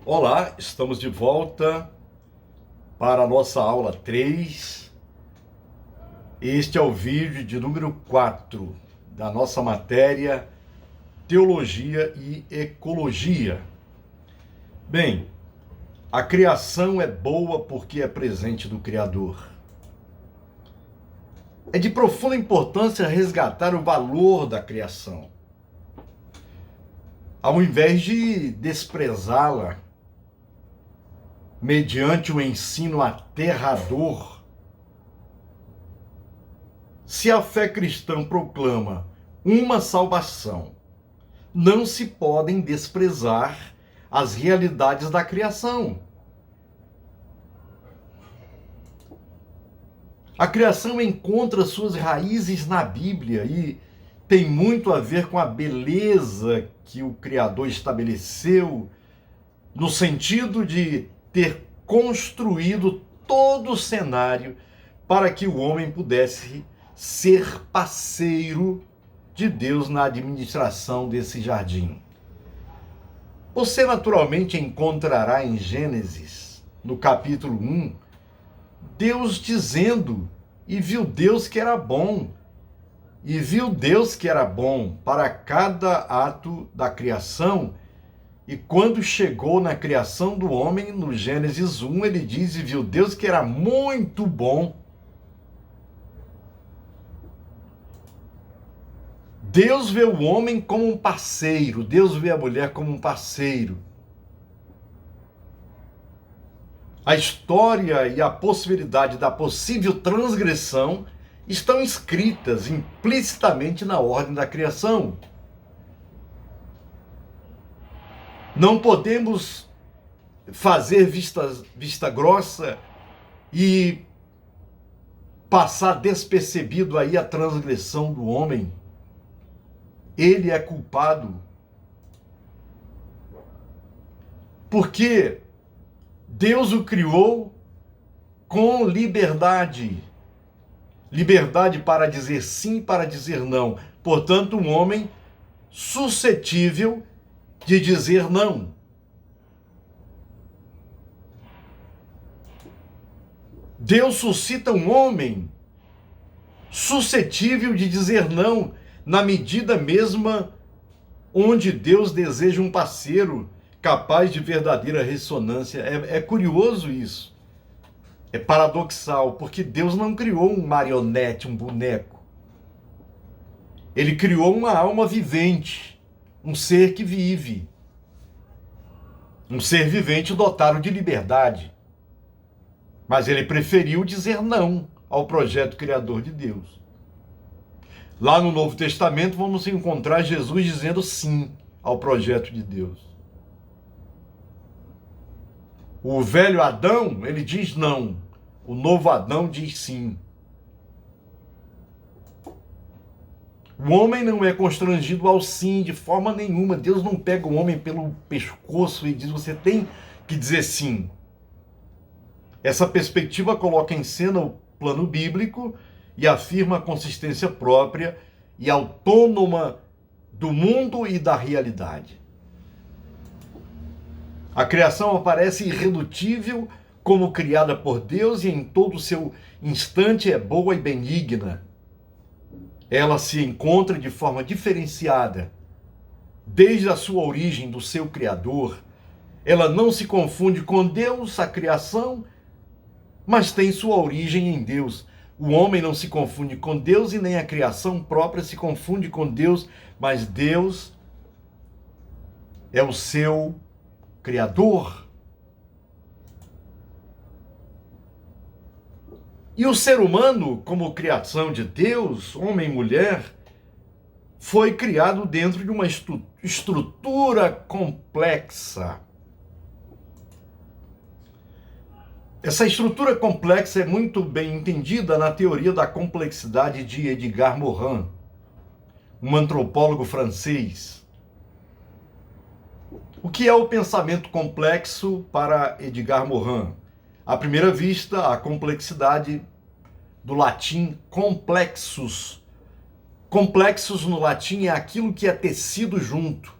Olá, estamos de volta para a nossa aula 3. Este é o vídeo de número 4 da nossa matéria Teologia e Ecologia. Bem, a criação é boa porque é presente do Criador. É de profunda importância resgatar o valor da criação, ao invés de desprezá-la mediante o ensino aterrador. Se a fé cristã proclama uma salvação, não se podem desprezar as realidades da criação. A criação encontra suas raízes na Bíblia e tem muito a ver com a beleza que o Criador estabeleceu, no sentido de ter construído todo o cenário para que o homem pudesse ser parceiro de Deus na administração desse jardim. Você naturalmente encontrará em Gênesis, no capítulo 1, Deus dizendo: e viu Deus que era bom, e viu Deus que era bom para cada ato da criação. E quando chegou na criação do homem, no Gênesis 1, ele diz: e viu Deus que era muito bom. Deus vê o homem como um parceiro, Deus vê a mulher como um parceiro. A história e a possibilidade da possível transgressão estão escritas implicitamente na ordem da criação. Não podemos fazer vista grossa e passar despercebido aí a transgressão do homem. Ele é culpado. Porque Deus o criou com liberdade. Liberdade para dizer sim, para dizer não. Portanto, um homem suscetível de dizer não. Deus suscita um homem suscetível de dizer não, na medida mesma onde Deus deseja um parceiro capaz de verdadeira ressonância. É curioso isso. É paradoxal, porque Deus não criou um marionete, um boneco. Ele criou uma alma vivente, um ser que vive. Um ser vivente dotado de liberdade. Mas ele preferiu dizer não ao projeto criador de Deus. Lá no Novo Testamento vamos encontrar Jesus dizendo sim ao projeto de Deus. O velho Adão, ele diz não. O novo Adão diz sim. O homem não é constrangido ao sim de forma nenhuma. Deus não pega o homem pelo pescoço e diz: você tem que dizer sim. Essa perspectiva coloca em cena o plano bíblico e afirma a consistência própria e autônoma do mundo e da realidade. A criação aparece irredutível como criada por Deus e em todo o seu instante é boa e benigna. Ela se encontra de forma diferenciada. Desde a sua origem do seu Criador, ela não se confunde com Deus, a criação, mas tem sua origem em Deus. O homem não se confunde com Deus e nem a criação própria se confunde com Deus, mas Deus é o seu Criador. E o ser humano, como criação de Deus, homem e mulher, foi criado dentro de uma estrutura complexa. Essa estrutura complexa é muito bem entendida na teoria da complexidade de Edgar Morin, um antropólogo francês. O que é o pensamento complexo para Edgar Morin? À primeira vista, a complexidade do latim complexus. Complexus no latim é aquilo que é tecido junto.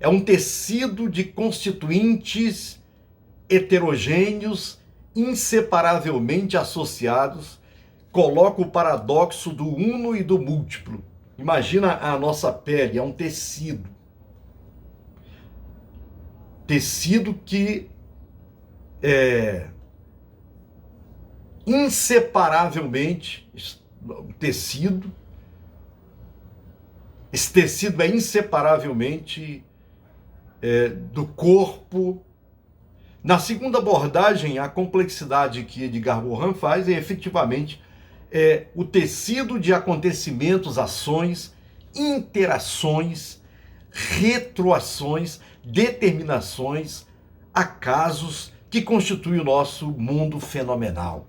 é um tecido de constituintes heterogêneos, inseparavelmente associados, coloca o paradoxo do uno e do múltiplo. Imagina a nossa pele, é um tecido. Tecido que é inseparavelmente, tecido, esse tecido é inseparavelmente do corpo. Na segunda abordagem, a complexidade que Edgar Morin faz é efetivamente o tecido de acontecimentos, ações, interações, retroações, determinações, acasos que constituem o nosso mundo fenomenal.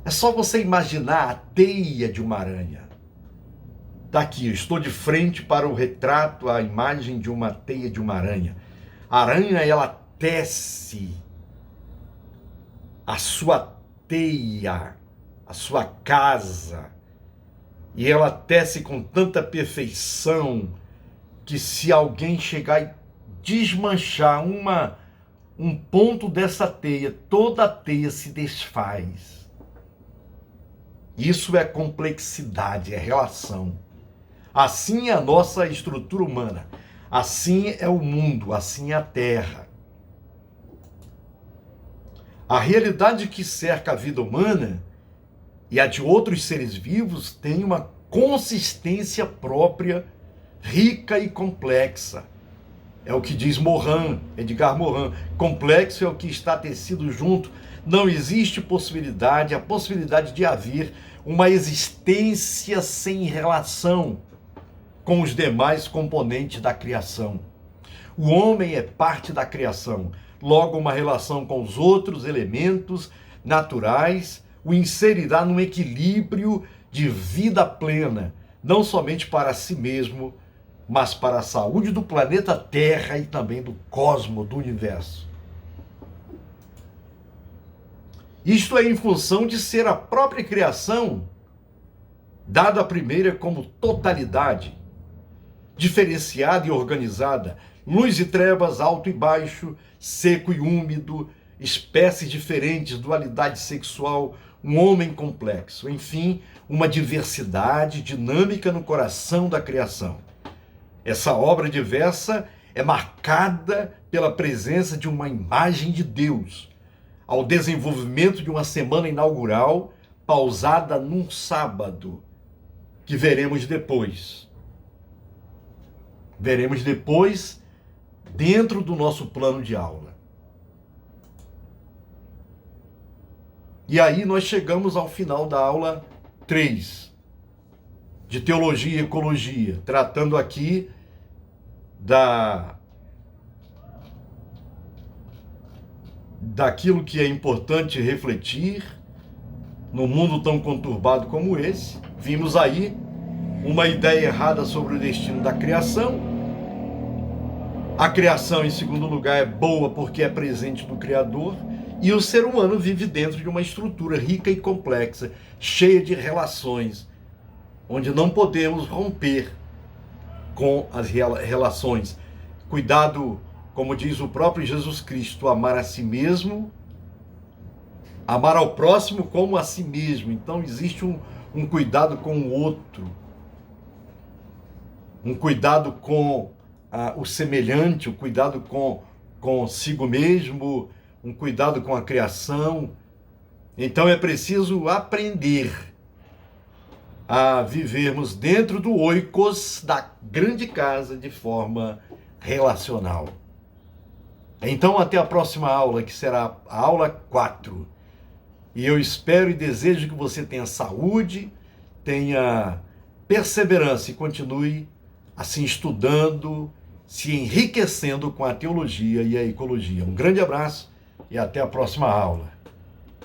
É só você imaginar a teia de uma aranha. Está aqui, eu estou de frente para o retrato, a imagem de uma teia de uma aranha. A aranha, ela tece a sua teia, a sua casa, e ela tece com tanta perfeição que se alguém chegar e desmanchar um ponto dessa teia, toda a teia se desfaz. Isso é complexidade, é relação. Assim é a nossa estrutura humana, assim é o mundo, assim é a Terra. A realidade que cerca a vida humana e a de outros seres vivos tem uma consistência própria, rica e complexa. É o que diz Morin, Edgar Morin. Complexo é o que está tecido junto. Não existe a possibilidade de haver uma existência sem relação com os demais componentes da criação. O homem é parte da criação, logo uma relação com os outros elementos naturais o inserirá num equilíbrio de vida plena, não somente para si mesmo, mas para a saúde do planeta Terra e também do cosmos, do universo. Isto é em função de ser a própria criação, dada a primeira como totalidade, diferenciada e organizada, luz e trevas, alto e baixo, seco e úmido, espécies diferentes, dualidade sexual, um homem complexo, enfim, uma diversidade dinâmica no coração da criação. Essa obra diversa é marcada pela presença de uma imagem de Deus, ao desenvolvimento de uma semana inaugural pausada num sábado, que veremos depois. Veremos depois dentro do nosso plano de aula. E aí nós chegamos ao final da aula 3, de Teologia e Ecologia, tratando aqui daquilo que é importante refletir no mundo tão conturbado como esse. Vimos aí uma ideia errada sobre o destino da criação. A criação, em segundo lugar, é boa porque é presente do Criador, e o ser humano vive dentro de uma estrutura rica e complexa, cheia de relações, onde não podemos romper com as relações. Cuidado, como diz o próprio Jesus Cristo, amar a si mesmo, amar ao próximo como a si mesmo. Então existe um cuidado com o outro, um cuidado com o semelhante, um cuidado com consigo mesmo, um cuidado com a criação. Então é preciso aprender a vivermos dentro do oikos da grande casa de forma relacional. Então até a próxima aula, que será a aula 4. E eu espero e desejo que você tenha saúde, tenha perseverança e continue assim estudando, se enriquecendo com a teologia e a ecologia. Um grande abraço e até a próxima aula.